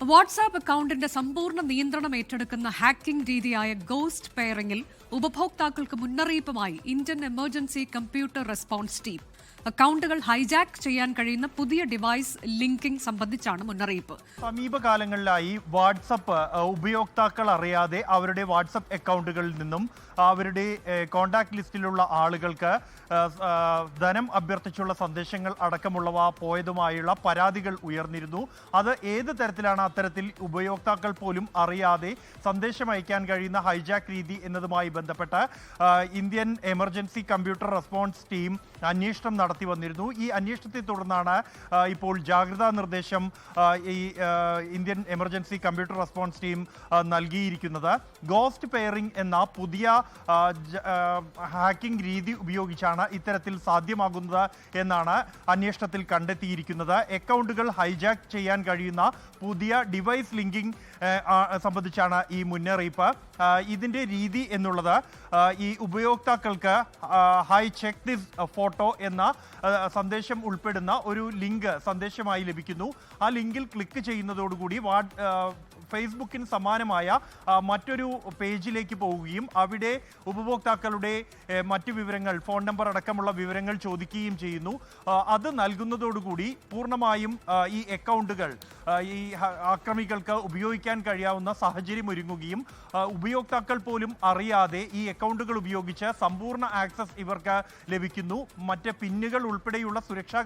WhatsApp അക്കൗണ്ടിന്റെ സമ്പൂർണ്ണ നിയന്ത്രണം ഏറ്റെടുക്കുന്ന ഹാക്കിംഗ് രീതിയായ ഗോസ്റ്റ് പെയറിംഗിൽ ഉപഭോക്താക്കൾക്ക് മുന്നറിയിപ്പുമായി Indian emergency computer response team. അക്കൗണ്ടുകൾ ഹൈജാക്ക് ചെയ്യാൻ കഴിയുന്ന പുതിയ ഡിവൈസ് ലിങ്കിംഗ് സംബന്ധിച്ചാണ് മുന്നറിയിപ്പ്. സമീപകാലങ്ങളിലായി വാട്സപ്പ് ഉപയോക്താക്കൾ അറിയാതെ അവരുടെ വാട്സപ്പ് അക്കൗണ്ടുകളിൽ നിന്നും അവരുടെ കോൺടാക്ട് ലിസ്റ്റിലുള്ള ആളുകൾക്ക് ധനം അഭ്യർത്ഥിച്ചുള്ള സന്ദേശങ്ങൾ അടക്കമുള്ളവ പോയതുമായുള്ള പരാതികൾ ഉയർന്നിരുന്നു. അത് ഏത് തരത്തിലാണ് അത്തരത്തിൽ ഉപയോക്താക്കൾ പോലും അറിയാതെ സന്ദേശം അയക്കാൻ കഴിയുന്ന ഹൈജാക്ക് രീതി എന്നതുമായി ബന്ധപ്പെട്ട് Indian emergency computer response team അന്വേഷണം നടത്തി വന്നിരുന്നു. ഈ അന്വേഷണത്തെ തുടർന്നാണ് ഇപ്പോൾ ജാഗ്രതാ നിർദ്ദേശം ഈ Indian emergency computer response team നൽകിയിരിക്കുന്നത്. ഗോസ്റ്റ് പെയറിംഗ് എന്ന പുതിയ ഹാക്കിംഗ് രീതി ഉപയോഗിച്ചാണ് ഇത്തരത്തിൽ സാധ്യമാകുന്നത് എന്നാണ് അന്വേഷണത്തിൽ കണ്ടെത്തിയിരിക്കുന്നത്. അക്കൗണ്ടുകൾ ഹൈജാക്ക് ചെയ്യാൻ കഴിയുന്ന പുതിയ ഡിവൈസ് ലിങ്കിംഗ് സംബന്ധിച്ചാണ് ഈ മുന്നറിയിപ്പ്. ഇതിൻ്റെ രീതി എന്നുള്ളത് ഈ ഉപയോക്താക്കൾക്ക് ഹൈ ചെക്ക് ദിസ് ഫോട്ടോ എന്ന സന്ദേശം ഉൾപ്പെടുന്ന ഒരു ലിങ്ക് സന്ദേശമായി ലഭിക്കുന്നു. ആ ലിങ്കിൽ ക്ലിക്ക് ചെയ്യുന്നതോടുകൂടി ഫേസ്ബുക്കിന് സമാനമായ മറ്റൊരു പേജിലേക്ക് പോവുകയും അവിടെ ഉപഭോക്താക്കളുടെ മറ്റു വിവരങ്ങൾ, ഫോൺ നമ്പർ അടക്കമുള്ള വിവരങ്ങൾ ചോദിക്കുകയും ചെയ്യുന്നു. അത് നൽകുന്നതോടുകൂടി പൂർണ്ണമായും ഈ അക്കൗണ്ടുകൾ ഈ ആക്രമികൾക്ക് ഉപയോഗിക്കാൻ കഴിയാവുന്ന സാഹചര്യം ഒരുങ്ങുകയും ഉപയോക്താക്കൾ പോലും അറിയാതെ ഈ അക്കൗണ്ടുകൾ ഉപയോഗിച്ച് സമ്പൂർണ്ണ ആക്സസ് ഇവർക്ക് ലഭിക്കുന്നു. മറ്റ് പിന്നുകൾ ഉൾപ്പെടെയുള്ള സുരക്ഷാ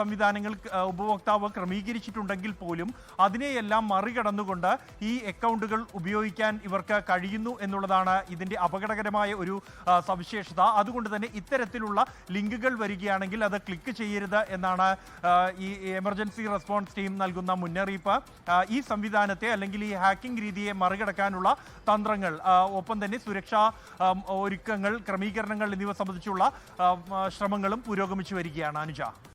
സംവിധാനങ്ങൾ ഉപഭോക്താവ് ക്രമീകരിച്ചിട്ടുണ്ടെങ്കിൽ പോലും അതിനെയെല്ലാം മറികടന്നുകൊണ്ട് ഈ അക്കൗണ്ടുകൾ ഉപയോഗിക്കാൻ ഇവർക്ക് കഴിയുന്നു എന്നുള്ളതാണ് ഇതിൻ്റെ അപകടകരമായ ഒരു സവിശേഷത. അതുകൊണ്ട് തന്നെ ഇത്തരത്തിലുള്ള ലിങ്കുകൾ വരികയാണെങ്കിൽ അത് ക്ലിക്ക് ചെയ്യരുത് എന്നാണ് ഈ എമർജൻസി റെസ്പോൺസ് ടീം നൽകുന്ന മുന്നറിയിപ്പ്. ഈ സംവിധാനത്തെ അല്ലെങ്കിൽ ഈ ഹാക്കിംഗ് രീതിയെ മറികടക്കാനുള്ള തന്ത്രങ്ങൾ, ഒപ്പം തന്നെ സുരക്ഷാ ഒരുക്കങ്ങൾ, ക്രമീകരണങ്ങൾ എന്നിവ സംബന്ധിച്ചുള്ള ശ്രമങ്ങളും പുരോഗമിച്ചു വരികയാണ്. അനുജ.